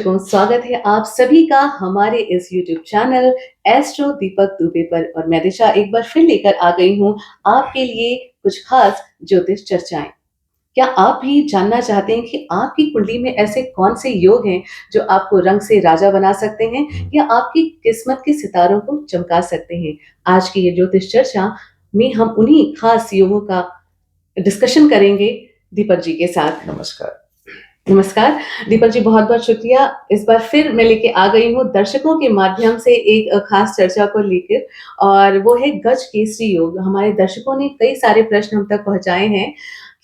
स्वागत है आप सभी का हमारे इस YouTube चैनल एस्ट्रो दीपक दुबे पर। और मैं दिशा एक बार फिर लेकर आ गई हूँ आपके लिए कुछ खास ज्योतिष चर्चाएं। क्या आप भी जानना चाहते हैं कि आपकी कुंडली में ऐसे कौन से योग हैं जो आपको रंग से राजा बना सकते हैं या आपकी किस्मत के सितारों को चमका सकते हैं? आज की ये ज्योतिष चर्चा में हम उन्हीं खास योगों का डिस्कशन करेंगे दीपक जी के साथ। नमस्कार। नमस्कार दीपक जी, बहुत-बहुत शुक्रिया। इस बार फिर मैं लेके आ गई हूँ दर्शकों के माध्यम से एक खास चर्चा को लेकर, और वो है गज केसरी योग। हमारे दर्शकों ने कई सारे प्रश्न हम तक पहुँचाए हैं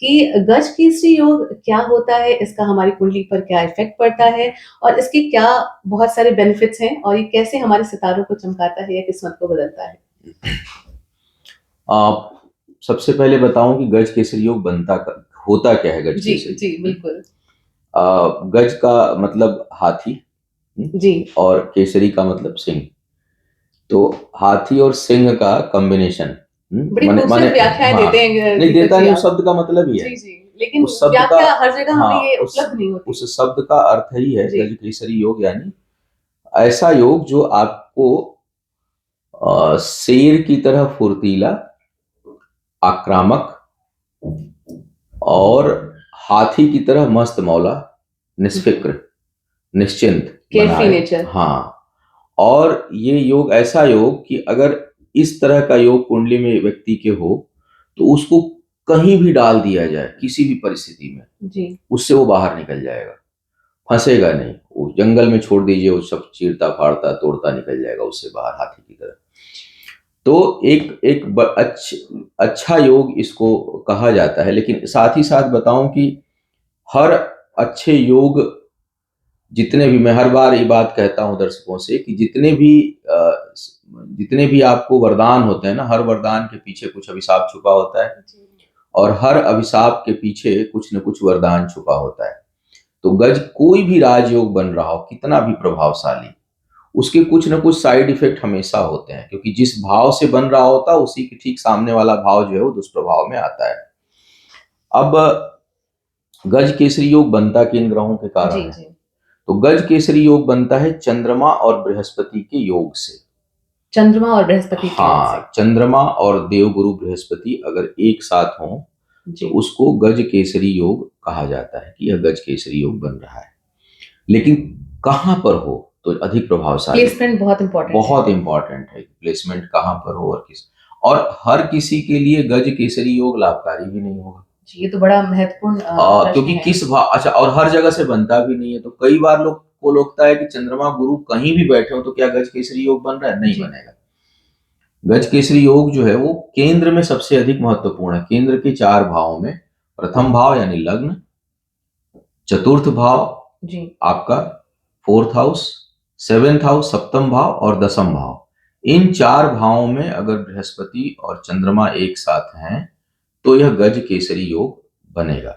कि गज केसरी योग क्या होता है? इसका हमारी कुंडली पर क्या इफ़ेक्ट पड़ता है? और इसके क्या बहुत सारे बेनिफिट्स हैं और ये कैसे हमारे सितारों को चमकाता है या किस्मत को बदलता है? आप सबसे पहले बताऊं कि गज केसरी योग होता क्या है गज जी, केसरी? जी, बिल्कुल। गज का मतलब हाथी। जी। और केसरी का मतलब सिंह। तो हाथी और सिंह का कॉम्बिनेशन। बड़ी माने माने खूबसूरत व्याख्याएँ हाँ, देते हैं नहीं दीपक देता जी नहीं, उस आप। शब्द का मतलब ही है। जी, जी। लेकिन उस शब्द का व्याख्या हर जगह हमें हाँ, ये उपलब्ध नहीं होती। उस शब्द का अर्थ ही है जी। गज केसरी योग, यानी ऐसा योग जो आपको शेर की तरह फुर्तीला, आक्रामक और हाथी की तरह मस्त मौला, निष्फिक्र, निश्चिंत केयरफ्री बनाए। नेचर। हाँ, और ये योग ऐसा योग कि अगर इस तरह का योग कुंडली में व्यक्ति के हो तो उसको कहीं भी डाल दिया जाए किसी भी परिस्थिति में, जी। उससे वो बाहर निकल जाएगा, फंसेगा नहीं। वो जंगल में छोड़ दीजिए, वो सब चीरता फाड़ता तोड़ता निकल जाएगा उससे बाहर, हाथी की तरह। तो एक एक अच्छा योग इसको कहा जाता है। लेकिन साथ ही साथ बताऊं कि हर अच्छे योग, जितने भी, मैं हर बार ये बात कहता हूं दर्शकों से कि जितने भी आपको वरदान होते हैं ना, हर वरदान के पीछे कुछ अभिशाप छुपा होता है, और हर अभिशाप के पीछे कुछ न कुछ वरदान छुपा होता है। तो गज कोई भी राजयोग बन रहा हो, कितना भी प्रभावशाली, उसके कुछ न कुछ साइड इफेक्ट हमेशा होते हैं, क्योंकि जिस भाव से बन रहा होता है उसी के ठीक सामने वाला भाव जो है वो दुष्प्रभाव में आता है। अब गज केसरी योग बनता किन ग्रहों के कारण जी, है? जी। तो गज केसरी योग बनता है चंद्रमा और बृहस्पति के योग से। चंद्रमा और बृहस्पति के योग से। हाँ, चंद्रमा और देवगुरु बृहस्पति अगर एक साथ हों तो जी। उसको गज केसरी योग कहा जाता है कि यह गज केसरी योग बन रहा है। लेकिन कहां पर हो तो अधिक प्रभावशाली? प्लेसमेंट बहुत इम्पोर्टेंट है। बहुत इंपॉर्टेंट है, प्लेसमेंट कहां पर हो और हर किसी के लिए गज केसरी योग लाभकारी भी नहीं होगा। जी, ये तो बड़ा महत्वपूर्ण प्रश्न क्योंकि है। किस भाव, अच्छा, और हर जगह से बनता भी नहीं है। तो कई बार लोग को लगता है कि चंद्रमा गुरु कहीं भी बैठे हो तो क्या गज केसरी योग बन रहा है? नहीं जी। बनेगा। गज केसरी योग जो है वो केंद्र में सबसे अधिक महत्वपूर्ण है। केंद्र के 4 भावों में, प्रथम भाव यानी लग्न, चतुर्थ भाव जी। आपका फोर्थ हाउस, सेवेंथ हाउस सप्तम भाव, और दसम भाव, इन 4 भावों में अगर बृहस्पति और चंद्रमा एक साथ हैं तो यह गज केसरी योग बनेगा।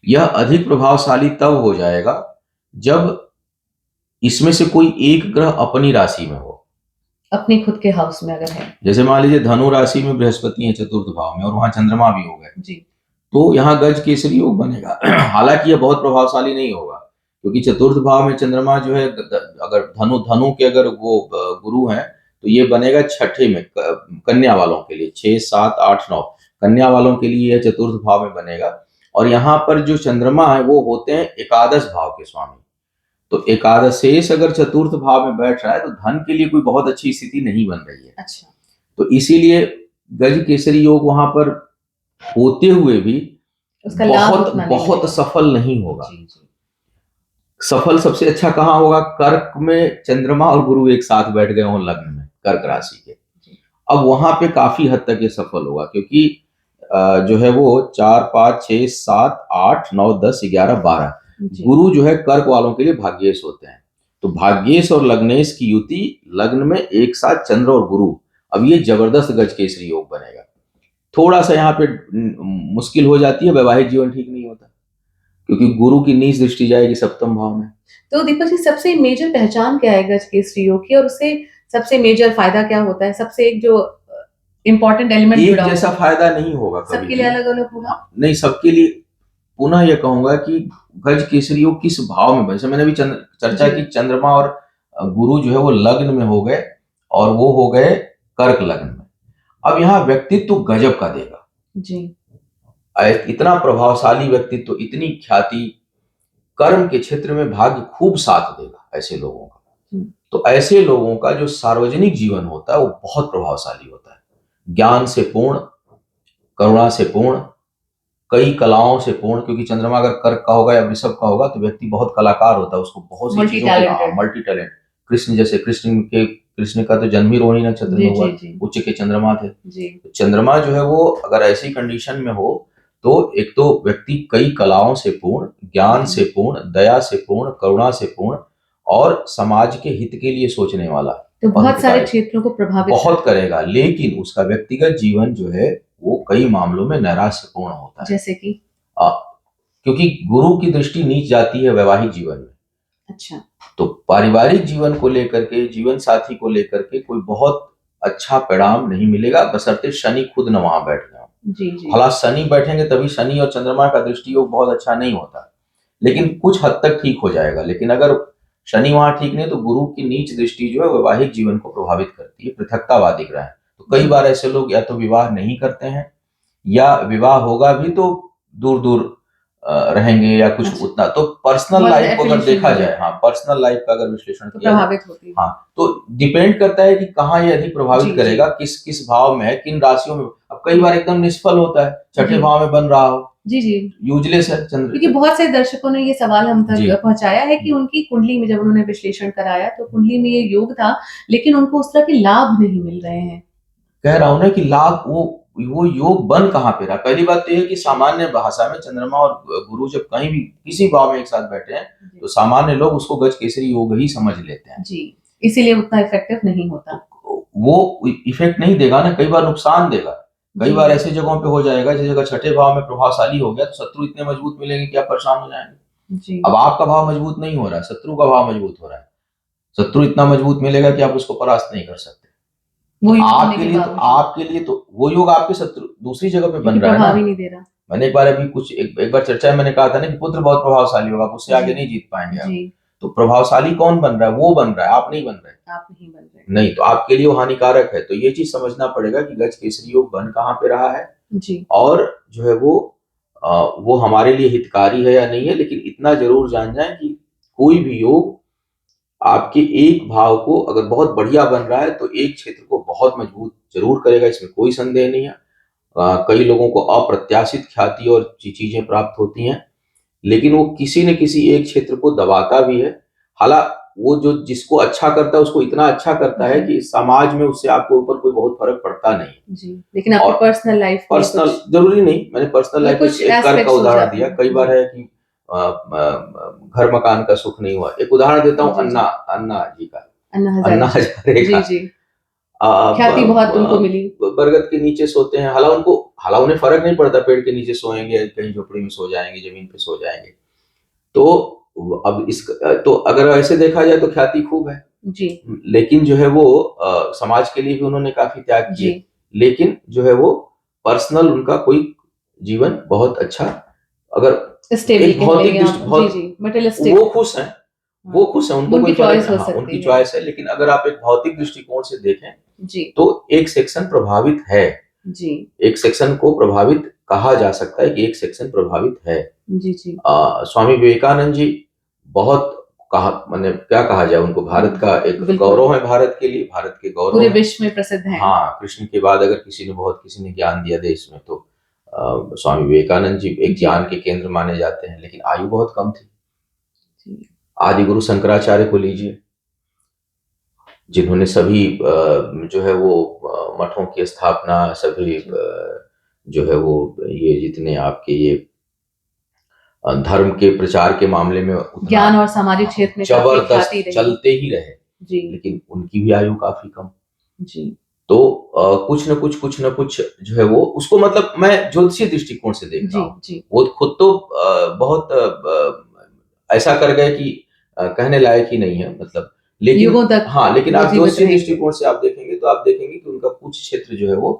यह अधिक प्रभावशाली तब हो जाएगा जब इसमें से कोई एक ग्रह अपनी राशि में हो। अपने खुद के हाउस में अगर है। जैसे मान लीजिए धनु राशि में बृहस्पति है चतुर्थ भाव में और वहां चंद्रमा भी हो गए, जी। तो यहाँ गज केसरी योग बनेगा। हालांकि यह बहुत प्रभावशाली नहीं होगा, क्योंकि चतुर्थ भाव में चंद्रमा जो है, अगर धनु धनु के अगर वो गुरु हैं तो ये बनेगा छठे में, कन्या वालों के लिए 6, 7, 8, 9, कन्या वालों के लिए यह चतुर्थ भाव में बनेगा। और यहाँ पर जो चंद्रमा है वो होते हैं एकादश भाव के स्वामी। तो एकादशेष अगर चतुर्थ भाव में बैठ रहा है तो धन के लिए कोई बहुत अच्छी स्थिति नहीं बन रही है। अच्छा। तो इसीलिए गज केसरी योग वहां पर होते हुए भी उसका लाभ बहुत उतना नहीं बहुत मिलेगा। सफल नहीं होगा। जी, जी। सफल सबसे अच्छा कहाँ होगा? कर्क में चंद्रमा और गुरु एक साथ बैठ गए हों लग्न में, कर्क राशि के। जी। अब वहां पे काफी हद तक ये सफल होगा, क्योंकि जो है वो 4, 5, 6, 7, 8, 9, 10, 11, 12 जी। गुरु जो है कर्क वालों के लिए भाग्येश होते हैं। तो भाग्येश और लग्नेश की युति लग्न में एक साथ चंद्र और गुरु, अब ये जबरदस्त गज केसरी योग बनेगा। थोड़ा सा यहाँ पे मुश्किल हो जाती है, वैवाहिक जीवन ठीक नहीं होता, क्योंकि गुरु की नीच दृष्टि जाएगी सप्तम भाव में। तो दीपक जी, सबसे मेजर पहचान क्या है गज केसरी योग की, और उससे सबसे मेजर फायदा क्या होता है? सबसे एक जो इम्पोर्टेंट एलिमेंट एक जुड़ा जैसा हो, फायदा नहीं होगा कभी सबके लिए भी। अलग-अलग होगा? हाँ, नहीं सबके लिए पुनः ये कहूंगा कि गज केसरी योग किस भाव में, वैसे मैंने भी चर्चा की, चंद्रमा और गुरु जो है वो लग्न में हो गए और वो हो गए कर्क लग्न में। अब यहाँ व्यक्तित्व गजब का देगा जी। इतना प्रभावशाली व्यक्तित्व, इतनी ख्याति, कर्म के क्षेत्र में भाग्य खूब साथ देगा ऐसे लोगों का। तो ऐसे लोगों का जो सार्वजनिक जीवन होता है वो बहुत प्रभावशाली होता है, ज्ञान से पूर्ण, करुणा से पूर्ण, कई कलाओं से पूर्ण, क्योंकि चंद्रमा अगर कर्क का होगा या वृषभ का होगा तो व्यक्ति बहुत कलाकार होता है, उसको बहुत सी चीजों के मल्टी टैलेंट। कृष्ण जैसे, कृष्ण का तो जन्म ही रोहिणी नक्षत्र में हुआ, उच्च के चंद्रमा थे। तो चंद्रमा जो है वो अगर ऐसी कंडीशन में हो तो एक तो व्यक्ति कई कलाओं से पूर्ण, ज्ञान से पूर्ण, दया से पूर्ण, करुणा से पूर्ण और समाज के हित के लिए सोचने वाला, तो बहुत सारे क्षेत्रों को प्रभावित बहुत करेगा। लेकिन उसका व्यक्तिगत जीवन जो है वो कई मामलों में नैराश्यपूर्ण होता है, जैसे कि क्योंकि गुरु की दृष्टि नीच जाती है वैवाहिक जीवन में। अच्छा, तो पारिवारिक जीवन को लेकर के, जीवन साथी को लेकर के कोई बहुत अच्छा परिणाम नहीं मिलेगा, बशर्ते शनि खुद न वहां बैठ जाए। हालांकि शनि बैठेंगे तभी, शनि और चंद्रमा का दृष्टि योग बहुत अच्छा नहीं होता, लेकिन कुछ हद तक ठीक हो जाएगा। लेकिन अगर शनि वहां ठीक नहीं तो गुरु की नीच दृष्टि जो है वैवाहिक जीवन को प्रभावित करती है, पृथकतावादी ग्रह है। तो कई बार ऐसे लोग या तो विवाह नहीं करते हैं या विवाह होगा भी तो दूर दूर रहेंगे या कुछ उतना। तो पर्सनल लाइफ को अगर देखा जाए, हाँ, पर्सनल लाइफ का अगर विश्लेषण किया प्रभावित होती है, हाँ, तो डिपेंड करता है कि कहाँ ये अधिक प्रभावित करेगा, किस किस भाव में है, किन राशियों में। अब कई बार एकदम निष्फल होता है, छठे भाव में बन रहा हो, यूजलेस है चंद्र। क्योंकि बहुत से दर्शकों ने ये सवाल हम तक पहुंचाया है कि उनकी कुंडली में जब उन्होंने विश्लेषण कराया तो कुंडली में ये योग था, लेकिन उनको उस तरह के लाभ नहीं मिल रहे हैं। कह रहा हूं ना कि लाभ वो योग बन कहाँ पे रहा। पहली बात तो ये कि सामान्य भाषा में चंद्रमा और गुरु जब कहीं भी किसी भाव में एक साथ बैठे हैं तो सामान्य लोग उसको गज केसरी योग ही समझ लेते हैं जी, इसीलिए उतना इफेक्टिव नहीं होता। वो इफेक्ट नहीं देगा ना, कई बार नुकसान देगा। कई बार ऐसी जगहों पे हो जाएगा, जिस जगह छठे भाव में प्रभावशाली हो गया तो शत्रु इतने मजबूत मिलेंगे कि आप परेशान हो जाएंगे। अब आपका भाव मजबूत नहीं हो रहा है, शत्रु का भाव मजबूत हो रहा है। शत्रु इतना मजबूत मिलेगा कि आप उसको परास्त नहीं कर सकते। आपके लिए तो वो योग आपके शत्रु दूसरी जगह पे बन रहा है ना, नहीं दे रहा। मैंने एक बार अभी एक बार चर्चा में मैंने कहा था ना कि पुत्र बहुत प्रभावशाली होगा, उससे आगे नहीं जीत पाएंगे आप। तो प्रभावशाली कौन बन रहा है? वो बन रहा है, आप नहीं बन रहे। नहीं, तो आपके लिए वो हानिकारक है। तो ये चीज समझना पड़ेगा कि गज केसरी योग बन कहाँ पे रहा है जी, और जो है वो हमारे लिए हितकारी है या नहीं है। लेकिन इतना जरूर जान जाए कि कोई भी योग आपके एक भाव को अगर बहुत बढ़िया बन रहा है तो एक क्षेत्र को बहुत मजबूत जरूर करेगा, इसमें कोई संदेह नहीं है। कई लोगों को अप्रत्याशित ख्याति और चीजें प्राप्त होती हैं, लेकिन वो किसी न किसी एक क्षेत्र को दबाता भी है। हालांकि वो जो जिसको अच्छा करता है उसको इतना अच्छा करता है कि समाज में उससे आपके ऊपर कोई बहुत फर्क पड़ता नहीं जी। लेकिन आपकी पर्सनल लाइफ, पर्सनल जरूरी नहीं, मैंने पर्सनल लाइफ में एक कर्क का उदाहरण दिया। कई बार है कि घर मकान का सुख नहीं हुआ। एक उदाहरण देता हूँ अन्ना जी का, अन्ना हजारे का। ख्याति बहुत उनको मिली, बरगद के नीचे सोते हैं। हालांकि उन्हें फर्क नहीं पड़ता, पेड़ के नीचे सोएंगे, कहीं झोपड़ी में सो जाएंगे, जमीन पे सो जाएंगे। तो अब तो अगर ऐसे देखा जाए तो ख्याति खूब है जी, लेकिन जो है वो समाज के लिए भी उन्होंने काफी त्याग किए। लेकिन जो है वो पर्सनल उनका कोई जीवन बहुत अच्छा, अगर एक भौतिक वो खुश है, उनको कोई चॉइस हो सकती है, उनकी चॉइस है। लेकिन अगर आप एक भौतिक दृष्टिकोण से देखें जी, तो एक सेक्शन प्रभावित है जी, एक सेक्शन को प्रभावित कहा जा सकता है कि एक सेक्शन प्रभावित है जी जी। स्वामी विवेकानंद जी बहुत मैंने क्या कहा जाए, उनको भारत का एक गौरव है, भारत के लिए, भारत के गौरव, पूरे विश्व में प्रसिद्ध है। हाँ, कृष्ण के बाद अगर किसी ने ज्ञान दिया देश में तो स्वामी विवेकानंद जी एक ज्ञान के केंद्र माने जाते हैं। लेकिन आयु बहुत कम थी। आदि गुरु शंकराचार्य को लीजिए, जिन्होंने सभी जो है वो मठों की स्थापना, सभी जो है वो ये जितने आपके ये धर्म के प्रचार के मामले में ज्ञान और सामाजिक क्षेत्र में जबरदस्त चलते ही रहे जी, लेकिन उनकी भी आयु काफी कम जी। तो कुछ न कुछ जो है वो उसको, मतलब मैं ज्योतिषीय दृष्टिकोण से देखता हूँ। वो खुद तो बहुत ऐसा कर गए कि कहने लायक ही नहीं है, मतलब। लेकिन हाँ, लेकिन आप ज्योतिषीय दृष्टिकोण से आप देखेंगे तो आप देखेंगे कि उनका कुछ क्षेत्र जो है वो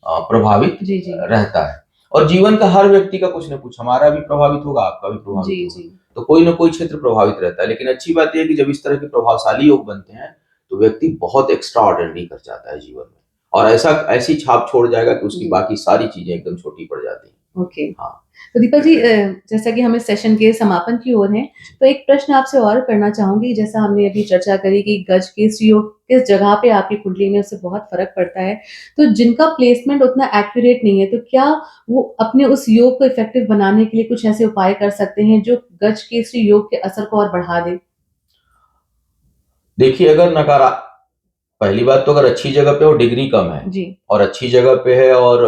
प्रभावित रहता है। और जीवन का हर व्यक्ति का कुछ न कुछ, हमारा भी प्रभावित होगा, आपका भी प्रभावित जी, होगा। जी। तो कोई न कोई क्षेत्र प्रभावित रहता है। लेकिन अच्छी बात ये है कि जब इस तरह के प्रभावशाली योग बनते हैं, तो व्यक्ति बहुत एक्स्ट्रा ऑर्डिनरी कर जाता है जीवन में। और ऐसी छाप छोड़ जाएगा कि उसकी जी। बाकी सारी चीज़ें एकदम छोटी पड़ जाती हैं। ओके। हाँ। तो दीपक जी जैसा कि हम इस सेशन के समापन की ओर हैं, तो एक प्रश्न आपसे और करना चाहूँगी, जैसा हमने अभी चर्चा करी कि गज केसरी योग किस जगह पे आपकी कुंडली में उससे बहुत फ़र्क पड़ता है। तो जिनका प्लेसमेंट उतना एक्यूरेट नहीं है, तो क्या वो अपने उस योग को इफ़ेक्टिव बनाने के लिए कुछ ऐसे उपाय कर सकते हैं जो गज केसरी योग के असर को और बढ़ा दे? देखिए, अगर नकारा पहली बात तो अगर अच्छी जगह पे और डिग्री कम है जी। और अच्छी जगह पे है और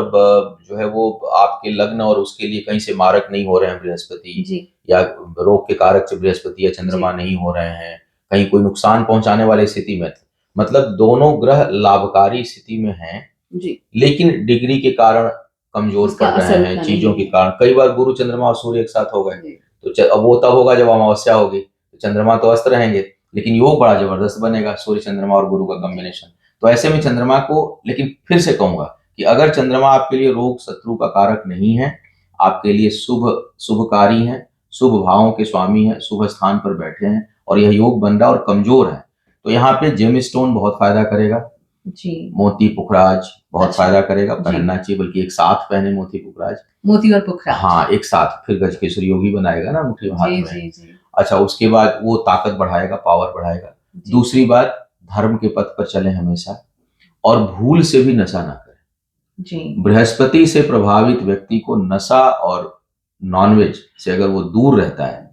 जो है वो आपके लग्न और उसके लिए कहीं से मारक नहीं हो रहे हैं बृहस्पति, जी। या रोग के कारक से बृहस्पति या चंद्रमा जी। नहीं हो रहे हैं, कहीं कोई नुकसान पहुंचाने वाली स्थिति में, मतलब दोनों ग्रह लाभकारी स्थिति में हैं, जी। लेकिन डिग्री के कारण कमजोर उसका पड़ रहे असर हैं, उतना चीजों नहीं के है। कारण। कई बार गुरु चंद्रमा और सूर्य एक साथ हो गए, जी। तो अब वो तब होगा जब अमावस्या होगी, तो चंद्रमा तो अस्त रहेंगे, लेकिन योग बड़ा जबरदस्त बनेगा, सूर्य चंद्रमा और गुरु का कॉम्बिनेशन। तो ऐसे में चंद्रमा को, लेकिन फिर से कहूंगा कि अगर चंद्रमा आपके लिए रोग शत्रु का कारक नहीं है, आपके लिए शुभकारी है, शुभ भावों के स्वामी है, शुभ स्थान पर बैठे हैं और यह योग बन रहा है और कमजोर है, तो यहाँ पे जेम स्टोन बहुत फायदा करेगा। जी। मोती पुखराज बहुत अच्छा। फायदा करेगा, जी। पहनना चाहिए, बल्कि एक साथ पहने मोती पुखराज। मोती और पुखराज। हाँ, एक साथ, फिर गजकेसरी योगी बनाएगा ना मुट्ठी हाथ जी, में। जी, जी। अच्छा, उसके बाद वो ताकत बढ़ाएगा, पावर बढ़ाएगा। जी। दूसरी बात, धर्म के पथ पर चलें हमेशा और भूल से भी नशा ना करें। जी। बृहस्पति से प्रभावित व्यक्ति को नशा और नॉनवेज से अगर वो दूर रहता है,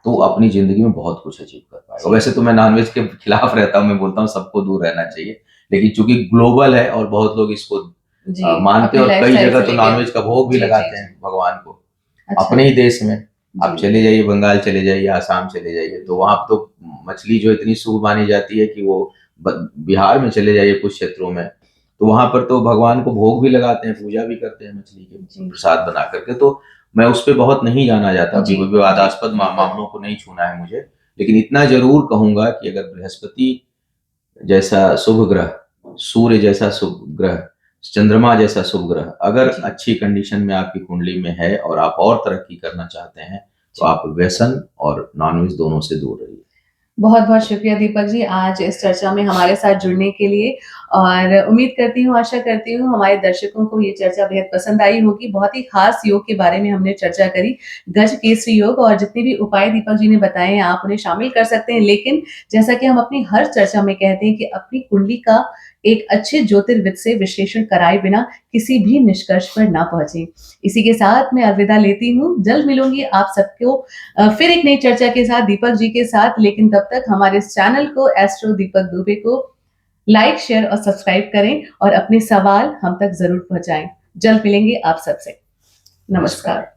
तो वो अपनी ज़िंदगी में बहुत कुछ अचीव कर पाएगा। जी। वैसे तो मैं नॉनवेज के खिलाफ रहता हूँ, मैं बोलता हूँ सबको दूर रहना चाहिए, लेकिन चूँकि ग्लोबल है और बहुत लोग इसको जी, मानते अपनी हैं और कई लाइफ़स्टाइल जगह से तो लेके नॉनवेज का भोग भी जी, जी, लगाते जी। हैं भगवान को। अच्छा। अपने ही देश में आप जी। चले जाइए, बंगाल चले जाइए, आसाम चले जाइए, तो वहाँ तो मछली जो इतनी शुभ मानी जाती है कि वो बिहार में चले जाइए कुछ क्षेत्रों में, तो वहाँ पर तो भगवान को भोग भी लगाते हैं, पूजा भी करते हैं मछली के जी। प्रसाद बना करके। तो मैं उस पे बहुत नहीं जाना चाहता, जी, विवादास्पद बिल्कुल। मामलों को नहीं छूना है मुझे, लेकिन इतना जरूर कहूंगा कि अगर बृहस्पति जैसा शुभ ग्रह, सूर्य जैसा शुभ ग्रह, चंद्रमा जैसा शुभ ग्रह अगर जी। अच्छी कंडीशन में आपकी कुंडली में है और आप और तरक्की करना चाहते हैं, तो जी। आप व्यसन और नॉनवेज दोनों से दूर रहिए। बहुत-बहुत शुक्रिया दीपक जी, आज इस चर्चा में हमारे साथ जुड़ने के लिए और उम्मीद करती हूँ, आशा करती हूँ हमारे दर्शकों को ये चर्चा बेहद पसंद आई होगी। बहुत ही ख़ास योग के बारे में हमने चर्चा करी, गज केसरी योग और जितने भी उपाय दीपक जी ने बताए हैं, आप उन्हें शामिल कर सकते हैं। लेकिन जैसा कि हम अपनी हर चर्चा में कहते हैं कि अपनी कुंडली का एक अच्छे ज्योतिर्विद से विश्लेषण कराए बिना किसी भी निष्कर्ष पर ना पहुँचे। इसी के साथ मैं अलविदा लेती हूँ, जल्द मिलूँगी आप सबको फिर एक नई चर्चा के साथ दीपक जी के साथ, लेकिन तब तक हमारे इस चैनल को एस्ट्रो दीपक दुबे को लाइक, शेयर और सब्सक्राइब करें और अपने सवाल हम तक ज़रूर पहुँचाएँ। जल्द मिलेंगे आप सबसे। नमस्कार। नमस्कार।